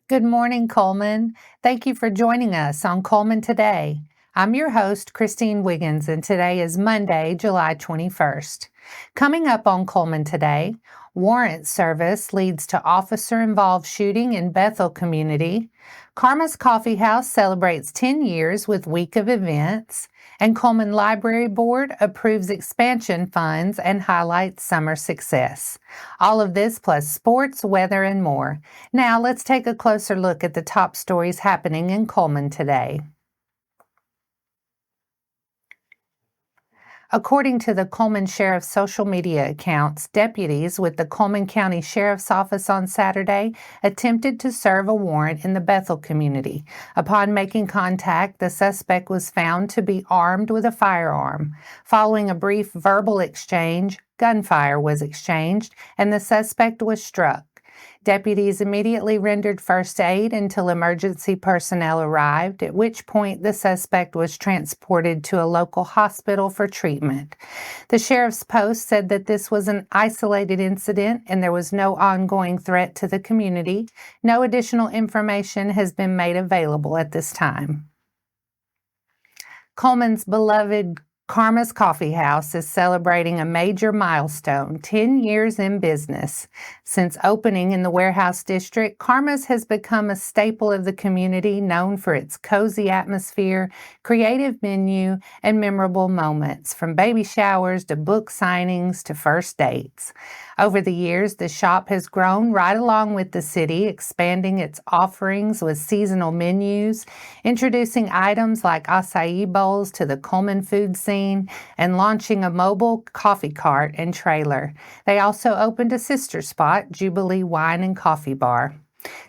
Good morning, Cullman. Thank you for joining us on Cullman Today. I'm your host, Christine Wiggins, and today is Monday, July 21st. Coming up on Cullman Today, warrant service leads to officer-involved shooting in Bethel community. Karma's Coffee House celebrates 10 years with week of events. And Cullman Library Board approves expansion funds and highlights summer success. All of this plus sports, weather, and more. Now let's take a closer look at the top stories happening in Cullman today. According to the Cullman Sheriff's social media accounts, deputies with the Cullman County Sheriff's Office on Saturday attempted to serve a warrant in the Bethel community. Upon making contact, the suspect was found to be armed with a firearm. Following a brief verbal exchange, gunfire was exchanged, and the suspect was struck. Deputies immediately rendered first aid until emergency personnel arrived, at which point the suspect was transported to a local hospital for treatment. The sheriff's post said that this was an isolated incident and there was no ongoing threat to the community. No additional information has been made available at this time. Cullman's beloved Karma's Coffee House is celebrating a major milestone, 10 years in business. Since opening in the Warehouse District, Karma's has become a staple of the community, known for its cozy atmosphere, creative menu, and memorable moments, from baby showers to book signings to first dates. Over the years, the shop has grown right along with the city, expanding its offerings with seasonal menus, introducing items like acai bowls to the Cullman food scene, and launching a mobile coffee cart and trailer. They also opened a sister spot, Jubilee Wine and Coffee Bar.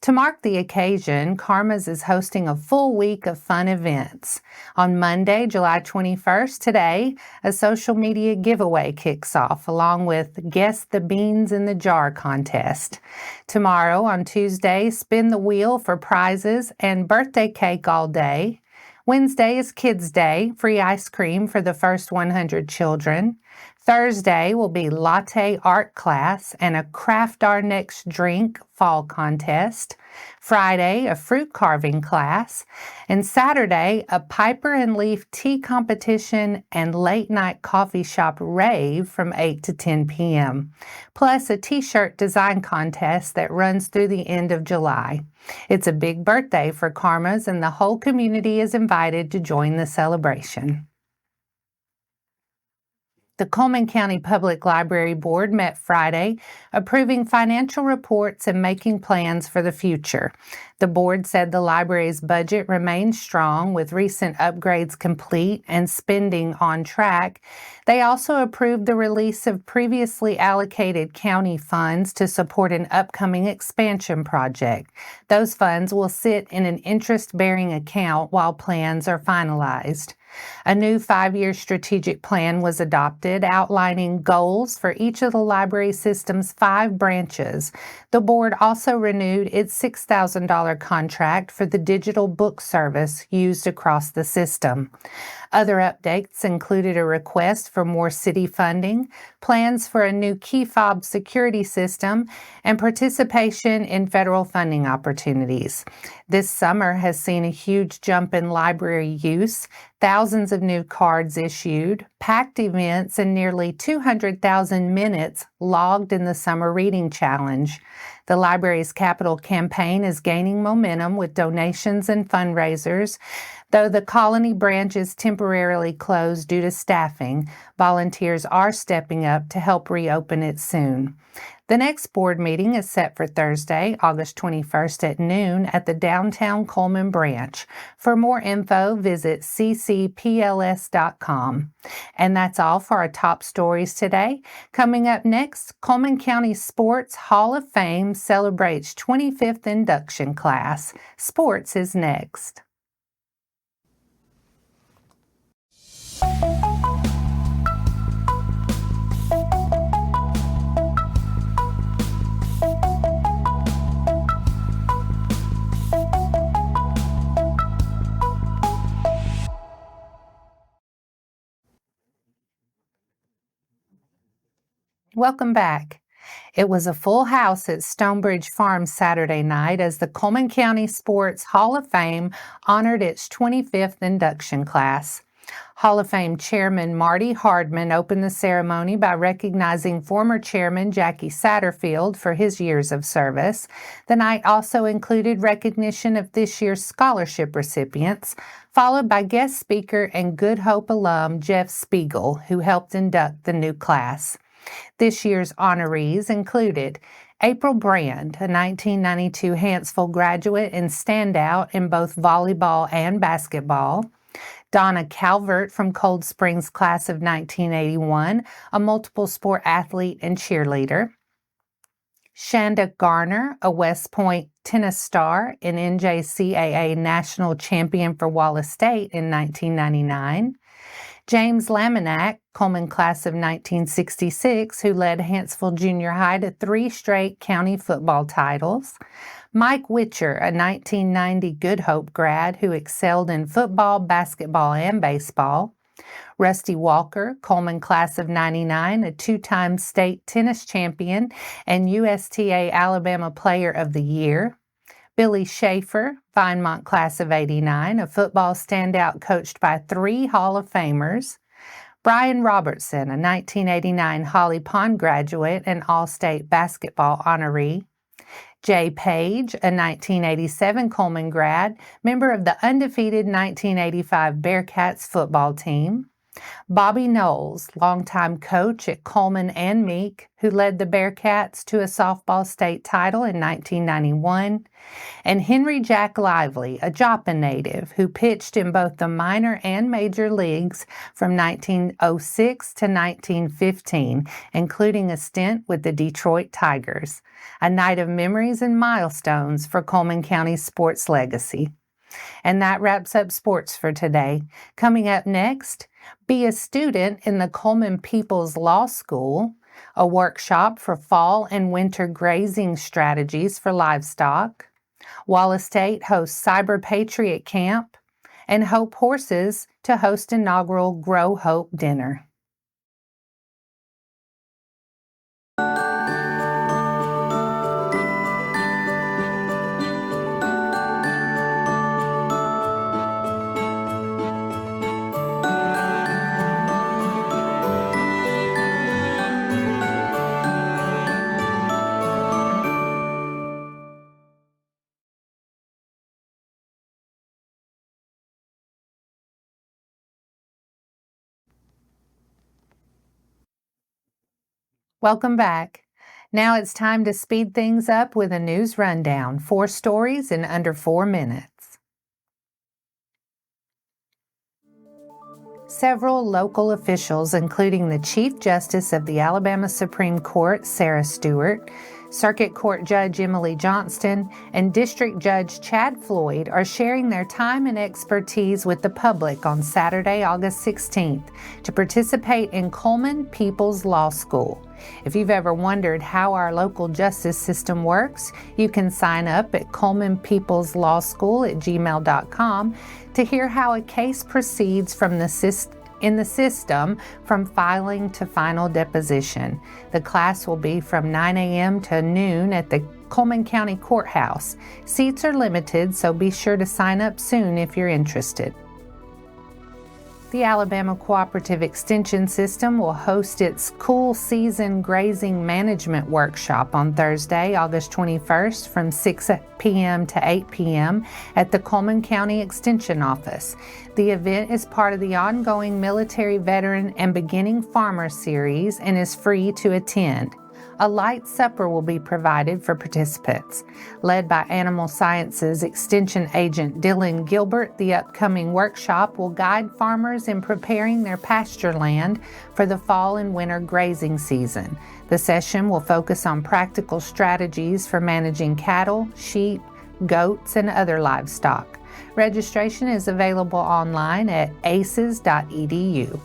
To mark the occasion, Karma's is hosting a full week of fun events. On Monday, July 21st, today, a social media giveaway kicks off, along with Guess the Beans in the Jar contest. Tomorrow, on Tuesday, spin the wheel for prizes and birthday cake all day. Wednesday is Kids Day, free ice cream for the first 100 children. Thursday will be latte art class and a craft our next drink fall contest. Friday, a fruit carving class. And Saturday, a Piper and Leaf tea competition and late night coffee shop rave from 8 to 10 p.m. Plus a t-shirt design contest that runs through the end of July. It's a big birthday for Karma's, and the whole community is invited to join the celebration. The Cullman County Public Library Board met Friday, approving financial reports and making plans for the future. The board said the library's budget remains strong, with recent upgrades complete and spending on track. They also approved the release of previously allocated county funds to support an upcoming expansion project. Those funds will sit in an interest-bearing account while plans are finalized. A new 5-year strategic plan was adopted, outlining goals for each of the library system's 5 branches. The board also renewed its $6,000 contract for the digital book service used across the system. Other updates included a request for more city funding, plans for a new key fob security system, and participation in federal funding opportunities. This summer has seen a huge jump in library use, thousands of new cards issued, packed events, and nearly 200,000 minutes logged in the Summer Reading Challenge. The library's capital campaign is gaining momentum with donations and fundraisers. Though the Colony branch is temporarily closed due to staffing, volunteers are stepping up to help reopen it soon. The next board meeting is set for Thursday, August 21st at noon at the downtown Cullman branch. For more info, visit ccpls.com. And that's all for our top stories today. Coming up next, Cullman County Sports Hall of Fame celebrates 25th induction class. Sports is next. Welcome back. It was a full house at Stonebridge Farm Saturday night as the Cullman County Sports Hall of Fame honored its 25th induction class. Hall of Fame Chairman Marty Hardman opened the ceremony by recognizing former Chairman Jackie Satterfield for his years of service. The night also included recognition of this year's scholarship recipients, followed by guest speaker and Good Hope alum Jeff Spiegel, who helped induct the new class. This year's honorees included April Brand, a 1992 Hansville graduate and standout in both volleyball and basketball; Donna Calvert from Cold Springs class of 1981, a multiple sport athlete and cheerleader; Shanda Garner, a West Point tennis star and NJCAA national champion for Wallace State in 1999; James Laminack, Cullman class of 1966, who led Hansville Junior High to 3 straight county football titles; Mike Witcher, a 1990 Good Hope grad who excelled in football, basketball, and baseball; Rusty Walker, Cullman class of 99, a 2-time state tennis champion and USTA Alabama Player of the Year; Billy Schaefer, Vinemont class of 89, a football standout coached by 3 Hall of Famers; Brian Robertson, a 1989 Holly Pond graduate and All-State basketball honoree; Jay Page, a 1987 Cullman grad, member of the undefeated 1985 Bearcats football team; Bobby Knowles, longtime coach at Cullman and Meek, who led the Bearcats to a softball state title in 1991; and Henry Jack Lively, a Joplin native who pitched in both the minor and major leagues from 1906 to 1915, including a stint with the Detroit Tigers. A night of memories and milestones for Cullman County sports legacy. And that wraps up sports for today. Coming up next, be a student in the Cullman People's Law School, a workshop for fall and winter grazing strategies for livestock; Wallace State hosts CyberPatriot Camp; and Hope Horses to host inaugural Grow Hope dinner. Welcome back. Now it's time to speed things up with a news rundown. 4 stories in under 4 minutes. Several local officials, including the Chief Justice of the Alabama Supreme Court, Sarah Stewart, Circuit Court Judge Emily Johnston, and District Judge Chad Floyd, are sharing their time and expertise with the public on Saturday, August 16th, to participate in Cullman People's Law School. If you've ever wondered how our local justice system works, you can sign up at cullmanpeoplesLawSchool@gmail.com to hear how a case proceeds from the system from filing to final deposition. The class will be from 9 a.m. to noon at the Cullman County Courthouse. Seats are limited, so be sure to sign up soon if you're interested. The Alabama Cooperative Extension System will host its Cool Season Grazing Management Workshop on Thursday, August 21st from 6 p.m. to 8 p.m. at the Cullman County Extension Office. The event is part of the ongoing Military Veteran and Beginning Farmer series and is free to attend. A light supper will be provided for participants. Led by Animal Sciences Extension Agent Dylan Gilbert, the upcoming workshop will guide farmers in preparing their pasture land for the fall and winter grazing season. The session will focus on practical strategies for managing cattle, sheep, goats, and other livestock. Registration is available online at aces.edu.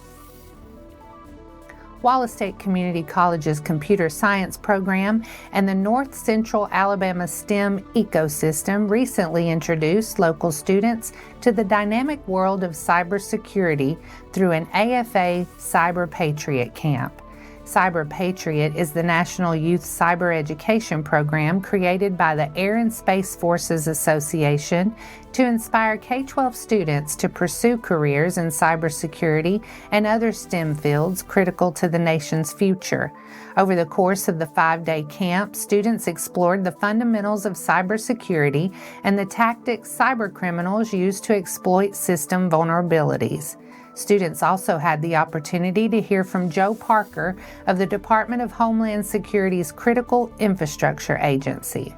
Wallace State Community College's Computer Science program and the North Central Alabama STEM ecosystem recently introduced local students to the dynamic world of cybersecurity through an AFA CyberPatriot Camp. CyberPatriot is the National Youth Cyber Education Program created by the Air and Space Forces Association to inspire K-12 students to pursue careers in cybersecurity and other STEM fields critical to the nation's future. Over the course of the 5-day camp, students explored the fundamentals of cybersecurity and the tactics cybercriminals use to exploit system vulnerabilities. Students also had the opportunity to hear from Joe Parker of the Department of Homeland Security's Critical Infrastructure Agency.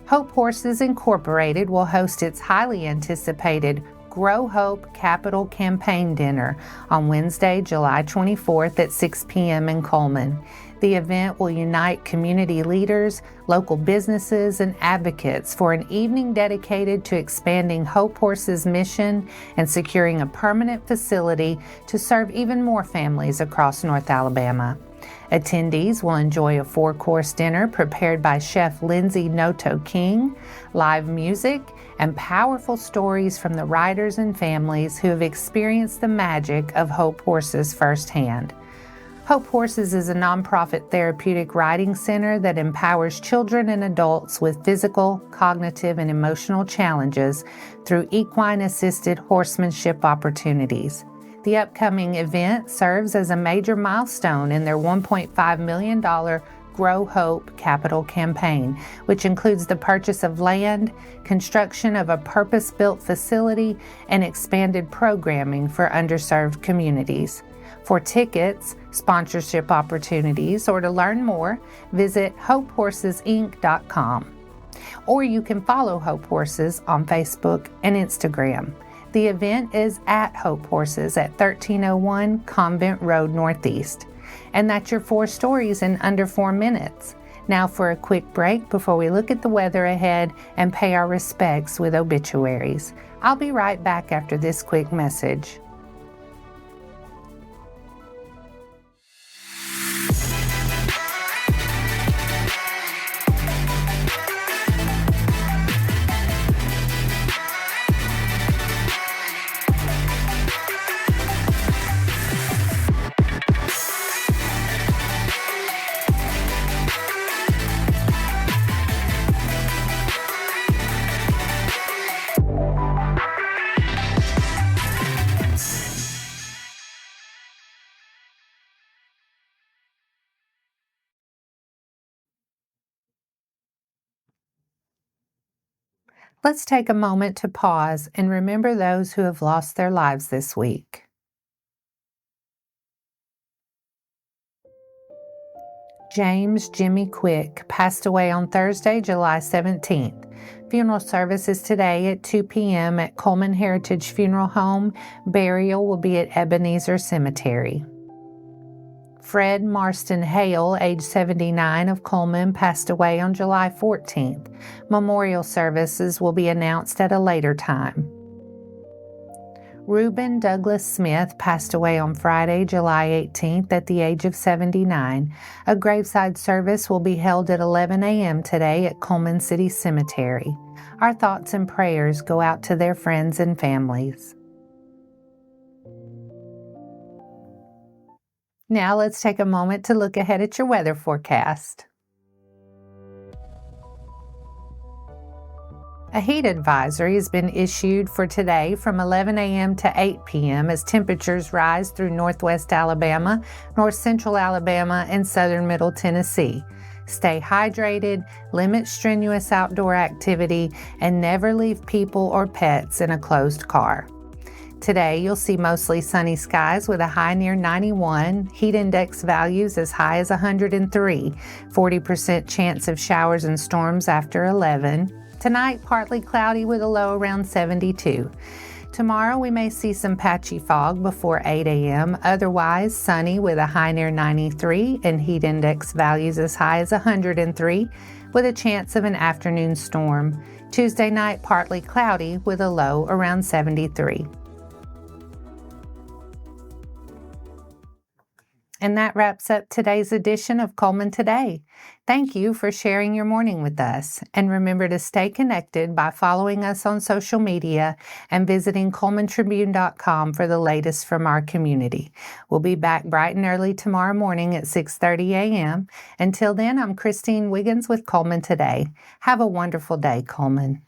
Hope Horses Incorporated will host its highly anticipated Grow Hope Capital Campaign Dinner on Wednesday, July 24th at 6 p.m. in Cullman. The event will unite community leaders, local businesses, and advocates for an evening dedicated to expanding Hope Horse's mission and securing a permanent facility to serve even more families across North Alabama. Attendees will enjoy a 4-course dinner prepared by Chef Lindsay Noto King, live music, and powerful stories from the riders and families who have experienced the magic of Hope Horses firsthand. Hope Horses is a nonprofit therapeutic riding center that empowers children and adults with physical, cognitive, and emotional challenges through equine-assisted horsemanship opportunities. The upcoming event serves as a major milestone in their $1.5 million Grow Hope capital campaign, which includes the purchase of land, construction of a purpose-built facility, and expanded programming for underserved communities. For tickets, sponsorship opportunities, or to learn more, visit hopehorsesinc.com. Or you can follow Hope Horses on Facebook and Instagram. The event is at Hope Horses at 1301 Convent Road Northeast. And that's your 4 stories in under 4 minutes. Now for a quick break before we look at the weather ahead and pay our respects with obituaries. I'll be right back after this quick message. Let's take a moment to pause and remember those who have lost their lives this week. James Jimmy Quick passed away on Thursday, July 17th. Funeral service is today at 2 p.m. at Cullman Heritage Funeral Home. Burial will be at Ebenezer Cemetery. Fred Marston Hale, age 79, of Cullman, passed away on July 14th. Memorial services will be announced at a later time. Reuben Douglas Smith passed away on Friday, July 18th at the age of 79. A graveside service will be held at 11 a.m. today at Cullman City Cemetery. Our thoughts and prayers go out to their friends and families. Now let's take a moment to look ahead at your weather forecast. A heat advisory has been issued for today from 11 a.m. to 8 p.m. as temperatures rise through northwest Alabama, north central Alabama, and southern middle Tennessee. Stay hydrated, limit strenuous outdoor activity, and never leave people or pets in a closed car. Today, you'll see mostly sunny skies with a high near 91, heat index values as high as 103, 40% chance of showers and storms after 11. Tonight, partly cloudy with a low around 72. Tomorrow, we may see some patchy fog before 8 a.m., otherwise sunny with a high near 93 and heat index values as high as 103, with a chance of an afternoon storm. Tuesday night, partly cloudy with a low around 73. And that wraps up today's edition of Cullman Today. Thank you for sharing your morning with us. And remember to stay connected by following us on social media and visiting CullmanTribune.com for the latest from our community. We'll be back bright and early tomorrow morning at 6:30 a.m. Until then, I'm Christine Wiggins with Cullman Today. Have a wonderful day, Cullman.